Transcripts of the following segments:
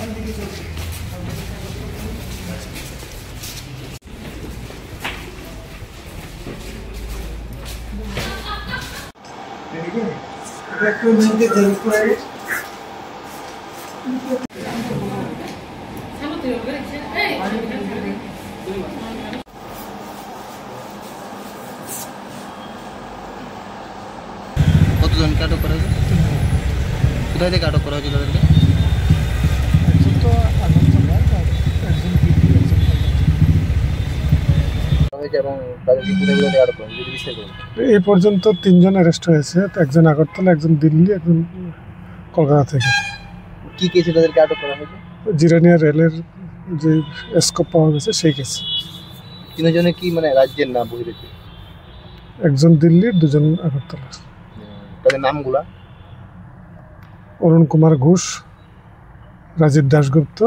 কতজনকে আটক করা হয়েছে? কোথায় থেকে আটক করা হয়েছিল তাদেরকে? এই পর্যন্ত 3 জন অ্যারেস্ট হয়েছে, একজন আগরতলা, একজন দিল্লি, একজন কলকাতা থেকে। কি কেসে তাদেরকে আটক করা হয়েছে? জিরানিয়া রেলের যে স্কোপ পাওয়া গেছে সেই কেস। তিনজনে কি মানে রাজ্যের না বহিরেছে? একজন দিল্লির, 2 জন আগরতলা। তাদের নামগুলা? অরুণ কুমার ঘোষ, রাজীব দাশগুপ্ত,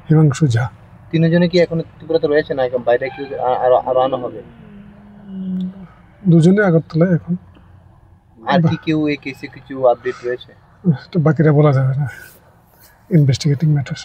হিমাংশু ঝা। তিনজনে কি এখন ত্রিপুরাতে রয়েছে না বাইরে কি আরো আনা হবে? 2 জনে আগরতলায় এখন। আর কি কেউ এই কেসে কিছু আপডেট রয়েছে? বাকিরা বলা যাবে না, ইনভেস্টিগেটিং ম্যাটার।